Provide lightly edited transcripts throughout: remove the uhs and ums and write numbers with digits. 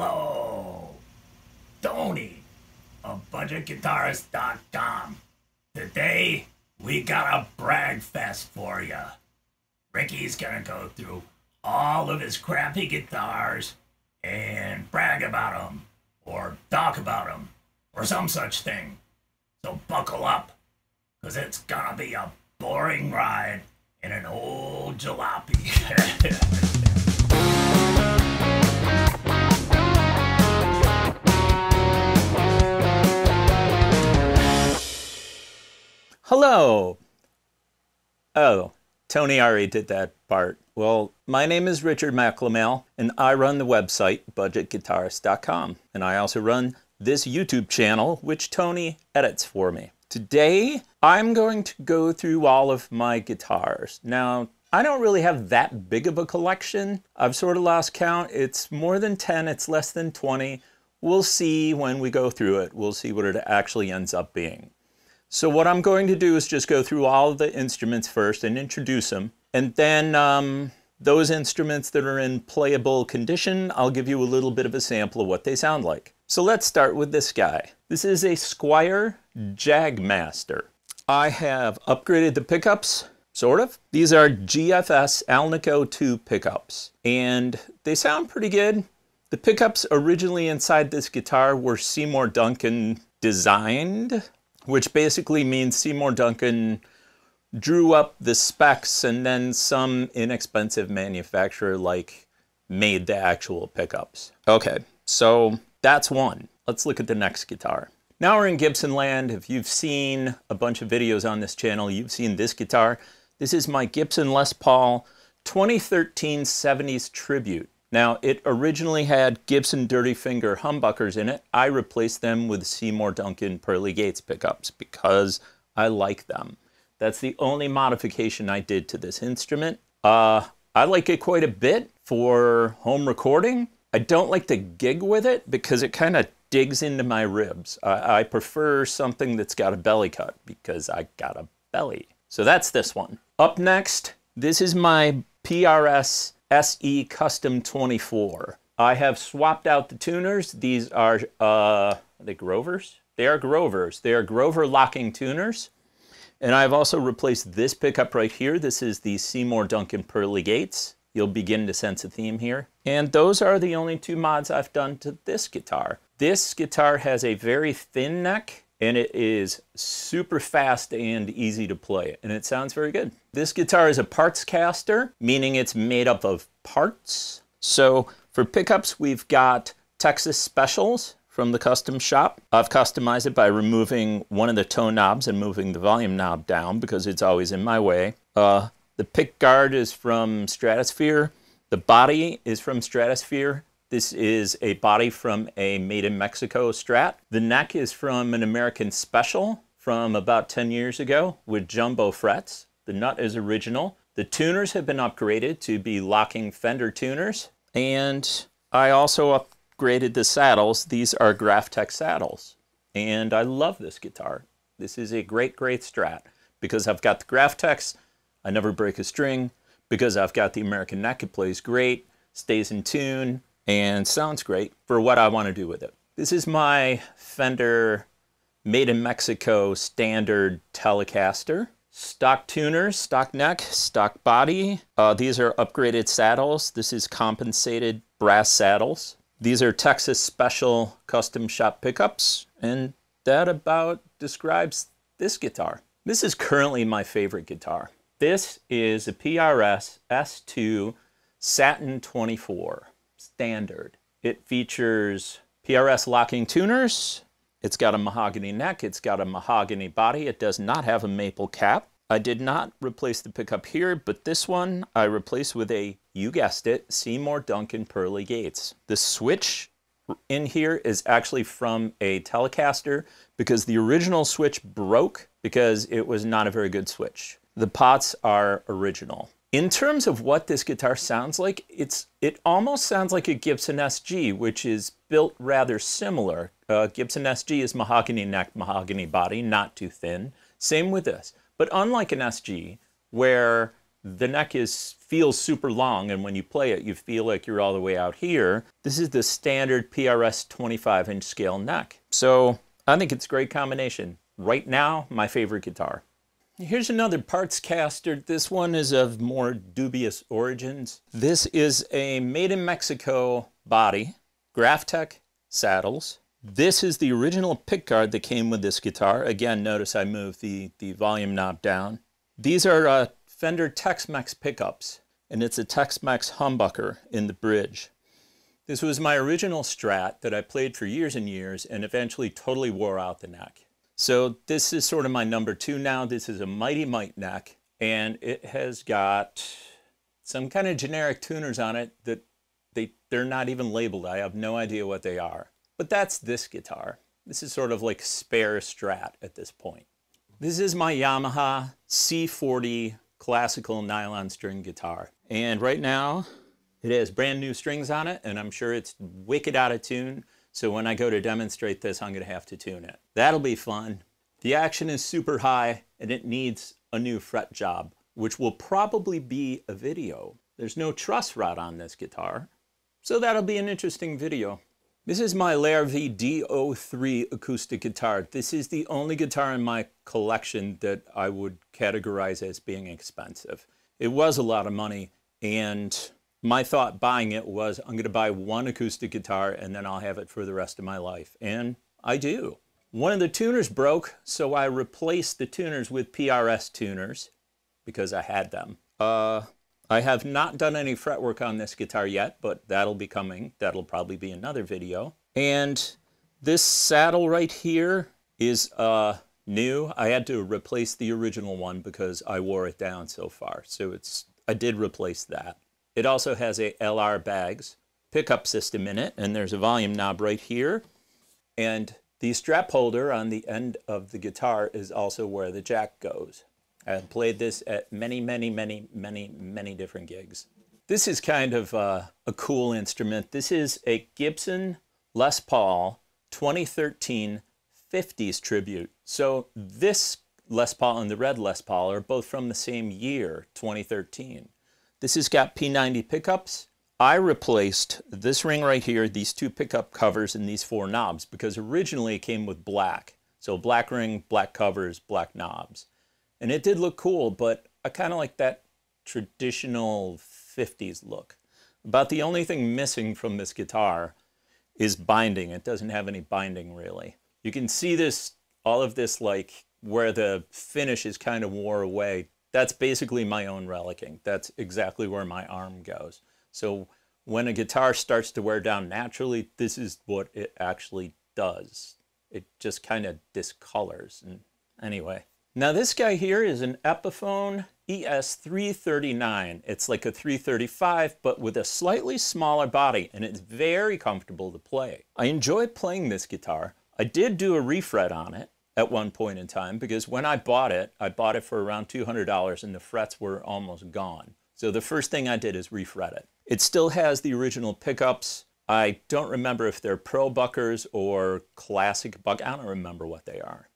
Hello, Tony of budgetguitarist.com. Today we got a brag fest for you. Ricky's gonna go through all of his crappy guitars and brag about them, or talk about them, or some such thing. So buckle up, because it's gonna be a boring ride in an old jalopy. Hello. Oh, Tony already did that part. Well, my name is Richard McLemel, and I run the website budgetguitarist.com. And I also run this YouTube channel, which Tony edits for me. Today, I'm going to go through all of my guitars. Now, I don't really have that big of a collection. I've sort of lost count. It's more than 10, it's less than 20. We'll see when we go through it. We'll see what it actually ends up being. So what I'm going to do is just go through all of the instruments first and introduce them. And then those instruments that are in playable condition, I'll give you a little bit of a sample of what they sound like. So let's start with this guy. This is a Squier Jazzmaster. I have upgraded the pickups, sort of. These are GFS Alnico 2 pickups, and they sound pretty good. The pickups originally inside this guitar were Seymour Duncan designed, which basically means Seymour Duncan drew up the specs and then some inexpensive manufacturer made the actual pickups. Okay, so that's one. Let's look at the next guitar. Now we're in Gibson land. If you've seen a bunch of videos on this channel, you've seen this guitar. This is my Gibson Les Paul 2013 70s Tribute. Now, it originally had Gibson Dirty Finger humbuckers in it. I replaced them with Seymour Duncan Pearly Gates pickups because I like them. That's the only modification I did to this instrument. I like it quite a bit for home recording. I don't like to gig with it because it kind of digs into my ribs. I prefer something that's got a belly cut because I got a belly. So that's this one. Up next, this is my PRS SE Custom 24. I have swapped out the tuners. These are they Grovers? They are Grovers. They are Grover locking tuners. And I've also replaced this pickup right here. This is the Seymour Duncan Pearly Gates. You'll begin to sense a theme here. And those are the only two mods I've done to this guitar. This guitar has a very thin neck, and it is super fast and easy to play, and it sounds very good. This guitar is a Partscaster, meaning it's made up of parts. So for pickups, we've got Texas Specials from the custom shop. I've customized it by removing one of the tone knobs and moving the volume knob down because it's always in my way. The pick guard is from Stratosphere. The body is from Stratosphere. This is a body from a Made in Mexico Strat. The neck is from an American Special from about 10 years ago with jumbo frets. The nut is original. The tuners have been upgraded to be locking Fender tuners. And I also upgraded the saddles. These are Graphtec saddles. And I love this guitar. This is a great, great Strat because I've got the Graphtecs. I never break a string. Because I've got the American neck, it plays great, stays in tune, and sounds great for what I want to do with it. This is my Fender Made in Mexico standard Telecaster. Stock tuners, stock neck, stock body. These are upgraded saddles. This is compensated brass saddles. These are Texas Special custom shop pickups, and that about describes this guitar. This is currently my favorite guitar. This is a PRS S2 Satin 24 standard. It features PRS locking tuners. It's got a mahogany neck. It's got a mahogany body. It does not have a maple cap. I did not replace the pickup here, but this one I replaced with a, you guessed it, Seymour Duncan Pearly Gates. The switch in here is actually from a Telecaster because the original switch broke because it was not a very good switch. The pots are original. In terms of what this guitar sounds like, it almost sounds like a Gibson SG, which is built rather similar. Gibson SG is mahogany neck, mahogany body, not too thin. Same with this. But unlike an SG, where the neck feels super long, and when you play it, you feel like you're all the way out here. This is the standard PRS 25-inch scale neck. So I think it's a great combination. Right now, my favorite guitar. Here's another Partscaster. This one is of more dubious origins. This is a made in Mexico body, Graphtec saddles. This is the original pickguard that came with this guitar. Again, notice I moved the volume knob down. These are Fender Tex-Mex pickups, and it's a Tex-Mex humbucker in the bridge. This was my original Strat that I played for years and years and eventually totally wore out the neck. So this is sort of my number 2 now. This is a Mighty Mite neck, and it has got some kind of generic tuners on it that they're not even labeled. I have no idea what they are. But that's this guitar. This is sort of like spare Strat at this point. This is my Yamaha C40 classical nylon string guitar. And right now, it has brand new strings on it, and I'm sure it's wicked out of tune. So when I go to demonstrate this, I'm going to have to tune it. That'll be fun. The action is super high, and it needs a new fret job, which will probably be a video. There's no truss rod on this guitar, so that'll be an interesting video. This is my Larrivée D03 acoustic guitar. This is the only guitar in my collection that I would categorize as being expensive. It was a lot of money, and my thought buying it was, I'm going to buy one acoustic guitar and then I'll have it for the rest of my life. And I do. One of the tuners broke, so I replaced the tuners with PRS tuners because I had them. I have not done any fretwork on this guitar yet, but that'll be coming. That'll probably be another video. And this saddle right here is new. I had to replace the original one because I wore it down so far. So I did replace that. It also has a LR bags pickup system in it, and there's a volume knob right here. And the strap holder on the end of the guitar is also where the jack goes. I've played this at many, many, many, many, many different gigs. This is kind of a cool instrument. This is a Gibson Les Paul 2013 50s tribute. So this Les Paul and the red Les Paul are both from the same year, 2013. This has got P90 pickups. I replaced this ring right here, these 2 pickup covers, and these 4 knobs because originally it came with black. So black ring, black covers, black knobs. And it did look cool, but I kind of like that traditional 50s look. About the only thing missing from this guitar is binding. It doesn't have any binding really. You can see this, all of this, like where the finish is kind of wore away. That's basically my own relicking. That's exactly where my arm goes. So when a guitar starts to wear down naturally, this is what it actually does. It just kind of discolors. And anyway. Now this guy here is an Epiphone ES-339. It's like a 335, but with a slightly smaller body, and it's very comfortable to play. I enjoy playing this guitar. I did do a refret on it at one point in time, because when I bought it for around $200 and the frets were almost gone. So the first thing I did is refret it. It still has the original pickups. I don't remember if they're Pro Buckers or Classic Buck. I don't remember what they are.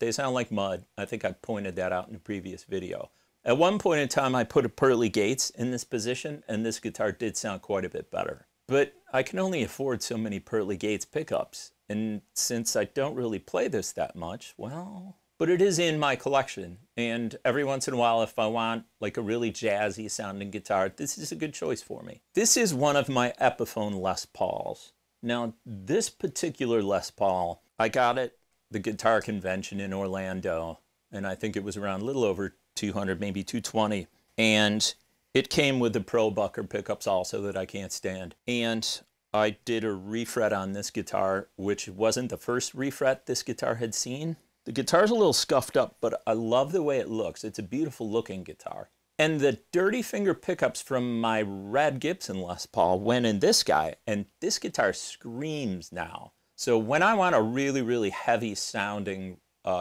They sound like mud. I think I pointed that out in a previous video. At one point in time, I put a Pearly Gates in this position, and this guitar did sound quite a bit better. But I can only afford so many Pearly Gates pickups. And since I don't really play this that much, well, but it is in my collection. And every once in a while, if I want like a really jazzy sounding guitar, this is a good choice for me. This is one of my Epiphone Les Pauls. Now, this particular Les Paul, I got it the guitar convention in Orlando, and I think it was around a little over 200, maybe 220. And it came with the Pro Bucker pickups also that I can't stand. And I did a refret on this guitar, which wasn't the first refret this guitar had seen. The guitar's a little scuffed up, but I love the way it looks. It's a beautiful looking guitar. And the dirty finger pickups from my red Gibson Les Paul went in this guy, and this guitar screams now. So when I want a really, really heavy sounding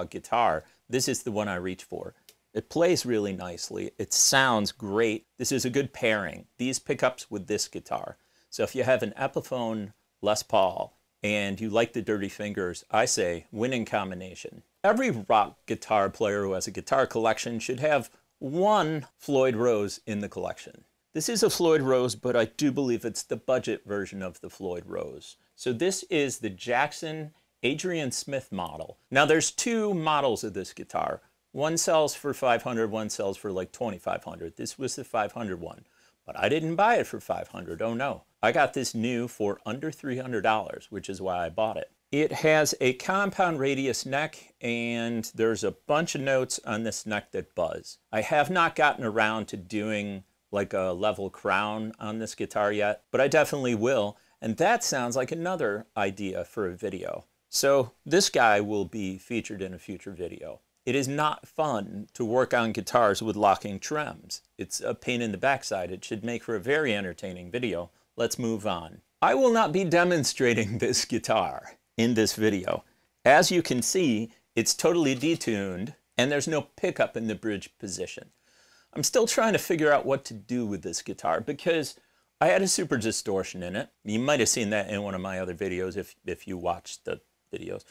guitar, this is the one I reach for. It plays really nicely. It sounds great. This is a good pairing, these pickups with this guitar. So if you have an Epiphone Les Paul and you like the dirty fingers, I say winning combination. Every rock guitar player who has a guitar collection should have one Floyd Rose in the collection. This is a Floyd Rose, but I do believe it's the budget version of the Floyd Rose. So this is the Jackson Adrian Smith model. Now there's two models of this guitar. One sells for $500, one sells for like $2,500. This was the $500 one, but I didn't buy it for $500. Oh no, I got this new for under $300, which is why I bought it. It has a compound radius neck, and there's a bunch of notes on this neck that buzz. I have not gotten around to doing like a level crown on this guitar yet, but I definitely will. And that sounds like another idea for a video. So this guy will be featured in a future video. It is not fun to work on guitars with locking trems. It's a pain in the backside. It should make for a very entertaining video. Let's move on. I will not be demonstrating this guitar in this video. As you can see, it's totally detuned and there's no pickup in the bridge position. I'm still trying to figure out what to do with this guitar because I had a super distortion in it. You might have seen that in one of my other videos if you watched the videos.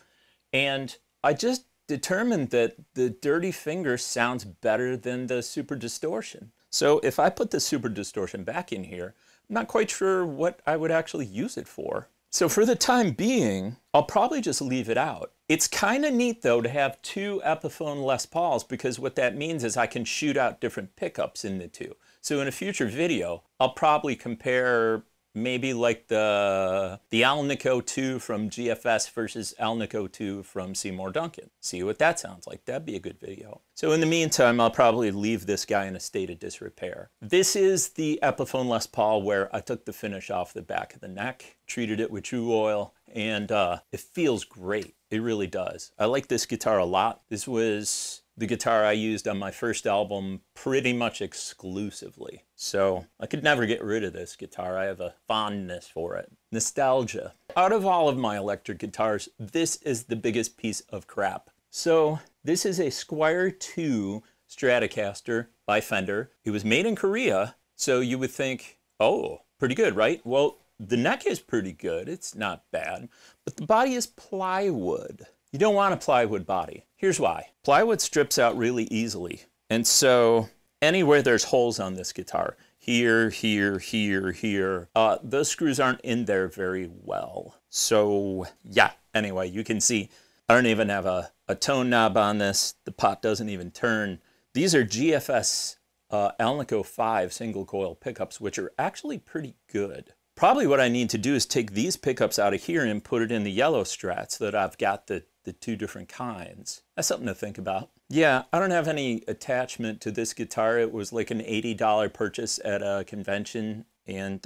And I just determined that the dirty finger sounds better than the super distortion. So if I put the super distortion back in here, I'm not quite sure what I would actually use it for. So for the time being, I'll probably just leave it out. It's kind of neat though to have two Epiphone Les Pauls, because what that means is I can shoot out different pickups in the two. So in a future video, I'll probably compare maybe like the Alnico 2 from GFS versus Alnico 2 from Seymour Duncan. See what that sounds like. That'd be a good video. So in the meantime, I'll probably leave this guy in a state of disrepair. This is the Epiphone Les Paul where I took the finish off the back of the neck, treated it with True Oil, and it feels great. It really does. I like this guitar a lot. This was the guitar I used on my first album pretty much exclusively. So I could never get rid of this guitar. I have a fondness for it. Nostalgia. Out of all of my electric guitars, this is the biggest piece of crap. So this is a Squier II Stratocaster by Fender. It was made in Korea, so you would think, oh, pretty good, right? Well, the neck is pretty good. It's not bad, but the body is plywood. You don't want a plywood body. Here's why. Plywood strips out really easily. And so anywhere there's holes on this guitar, here, here, here, here, those screws aren't in there very well. So yeah, anyway, you can see I don't even have a tone knob on this. The pot doesn't even turn. These are GFS Alnico 5 single coil pickups, which are actually pretty good. Probably what I need to do is take these pickups out of here and put it in the yellow Strat so that I've got the two different kinds. That's something to think about. Yeah, I don't have any attachment to this guitar. It was like an $80 purchase at a convention, and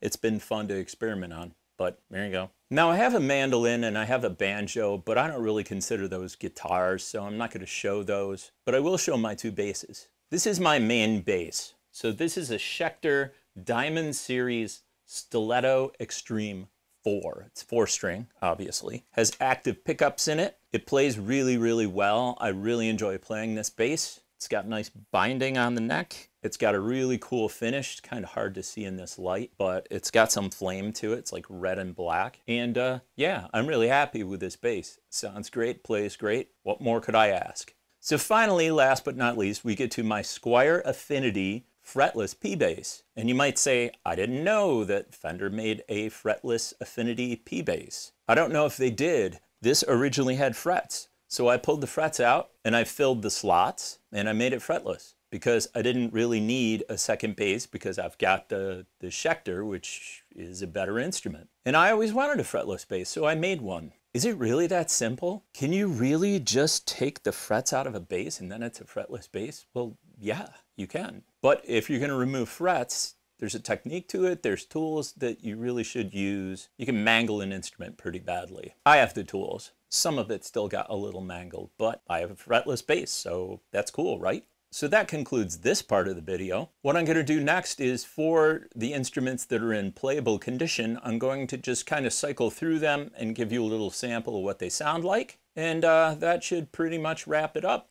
it's been fun to experiment on. But there you go. Now I have a mandolin and I have a banjo, but I don't really consider those guitars, so I'm not going to show those. But I will show my two basses. This is my main bass. So this is a Schecter Diamond Series Stiletto Extreme 4. It's 4-string, obviously. Has active pickups in it. It plays really, really well. I really enjoy playing this bass. It's got nice binding on the neck. It's got a really cool finish. It's kind of hard to see in this light, but it's got some flame to it. It's like red and black. And yeah, I'm really happy with this bass. Sounds great, plays great. What more could I ask? So finally, last but not least, we get to my Squier Affinity fretless P bass. And you might say, I didn't know that Fender made a fretless Affinity P bass. I don't know if they did. This originally had frets. So I pulled the frets out and I filled the slots and I made it fretless because I didn't really need a second bass because I've got the Schecter, which is a better instrument. And I always wanted a fretless bass, so I made one. Is it really that simple? Can you really just take the frets out of a bass and then it's a fretless bass? Well, yeah, you can. But if you're going to remove frets, there's a technique to it. There's tools that you really should use. You can mangle an instrument pretty badly. I have the tools. Some of it still got a little mangled, but I have a fretless bass, so that's cool, right? So that concludes this part of the video. What I'm going to do next is for the instruments that are in playable condition, I'm going to just kind of cycle through them and give you a little sample of what they sound like. And that should pretty much wrap it up.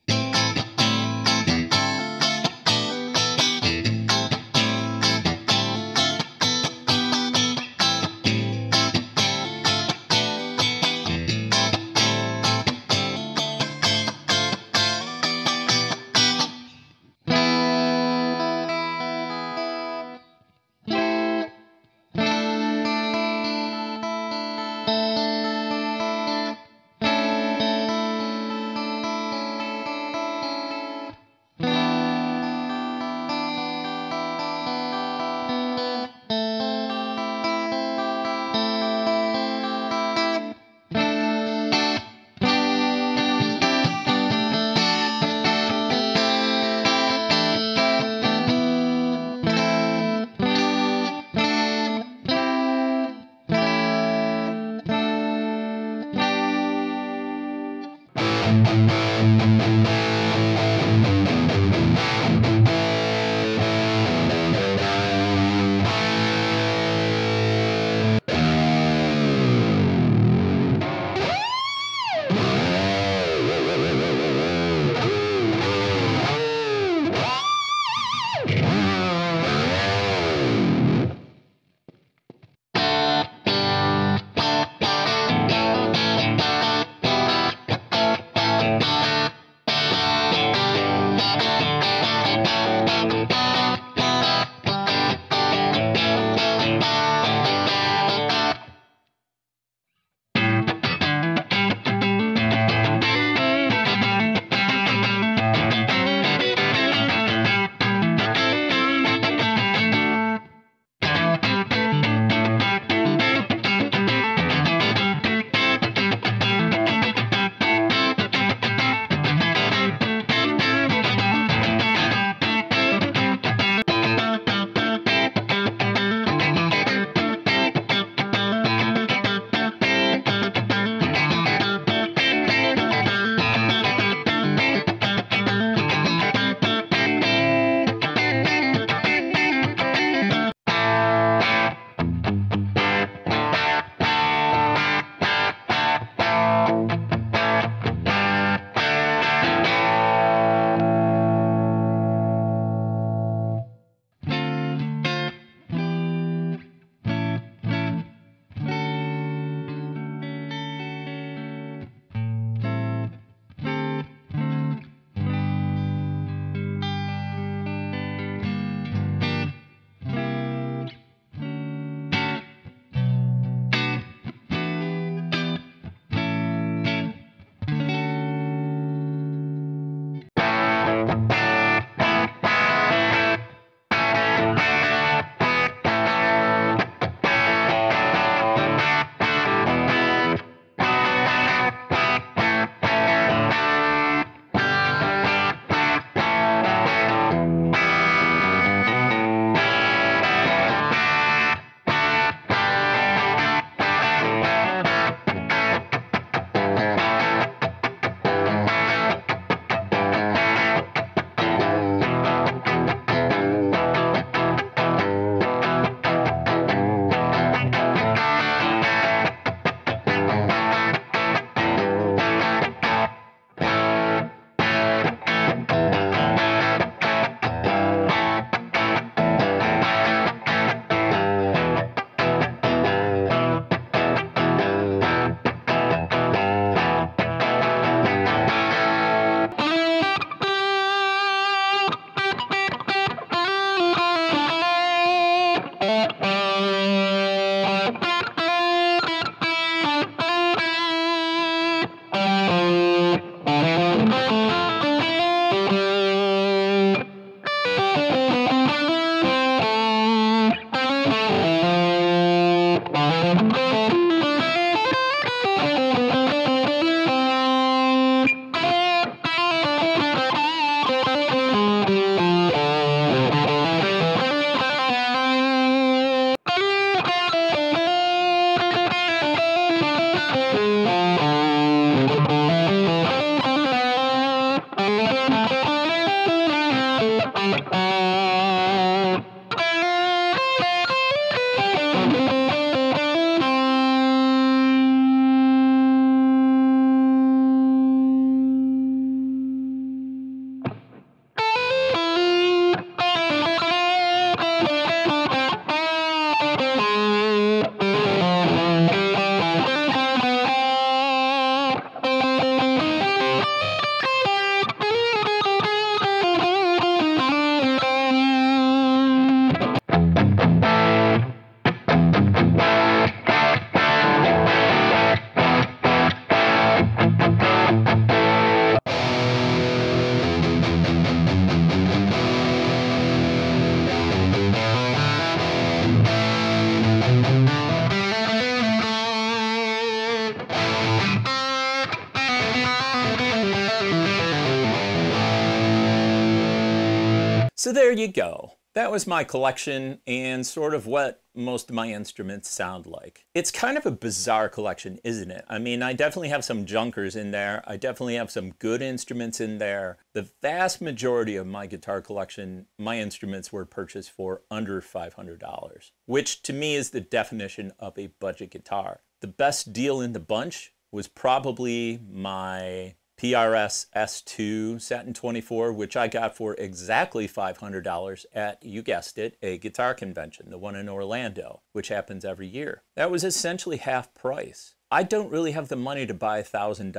So there you go. that was my collection and sort of what most of my instruments sound like. It's kind of a bizarre collection, isn't it? I mean, I definitely have some junkers in there. I definitely have some good instruments in there. The vast majority of my guitar collection, my instruments were purchased for under $500, which to me is the definition of a budget guitar. The best deal in the bunch was probably my PRS S2 Satin 24, which I got for exactly $500 at, you guessed it, a guitar convention, the one in Orlando, which happens every year. That was essentially half price. I don't really have the money to buy a $1,000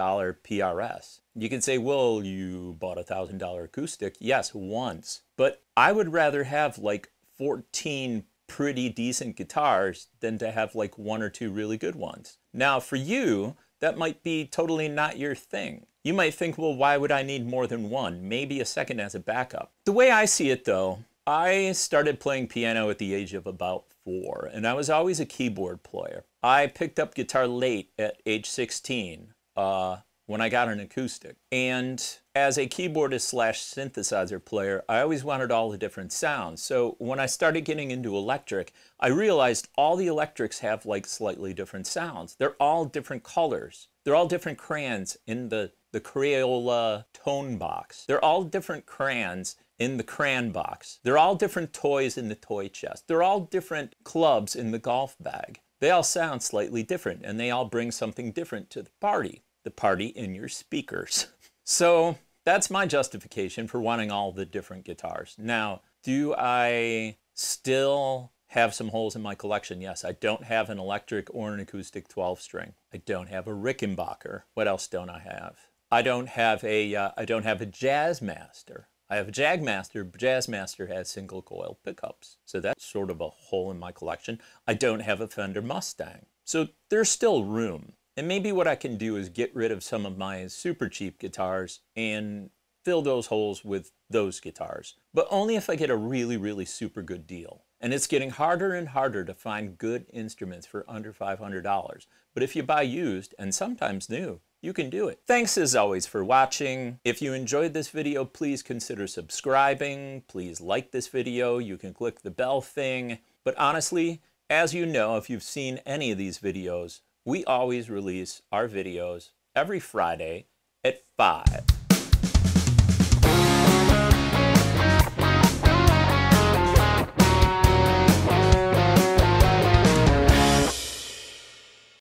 PRS. You can say, well, you bought a $1,000 acoustic. Yes, once. But I would rather have like 14 pretty decent guitars than to have like one or two really good ones. Now, for you, that might be totally not your thing. You might think, well, why would I need more than one? Maybe a second as a backup. The way I see it, though, I started playing piano at the age of about 4, and I was always a keyboard player. I picked up guitar late at age 16 when I got an acoustic. And as a keyboardist slash synthesizer player, I always wanted all the different sounds. So when I started getting into electric, I realized all the electrics have like slightly different sounds. They're all different colors. They're all different crayons in the Crayola tone box. They're all different crayons in the crayon box. They're all different toys in the toy chest. They're all different clubs in the golf bag. They all sound slightly different, and they all bring something different to the party in your speakers. So that's my justification for wanting all the different guitars. Now, do I still have some holes in my collection? Yes, I don't have an electric or an acoustic 12-string. I don't have a Rickenbacker. What else don't I have? I don't have a Jazzmaster. I have a Jaguar, but Jazzmaster has single coil pickups. So that's sort of a hole in my collection. I don't have a Fender Mustang. So there's still room. And maybe what I can do is get rid of some of my super cheap guitars and fill those holes with those guitars. But only if I get a really, really super good deal. And it's getting harder and harder to find good instruments for under $500. But if you buy used, and sometimes new, you can do it. Thanks as always for watching. If you enjoyed this video, please consider subscribing. Please like this video. You can click the bell thing. But honestly, as you know, if you've seen any of these videos, we always release our videos every Friday at 5.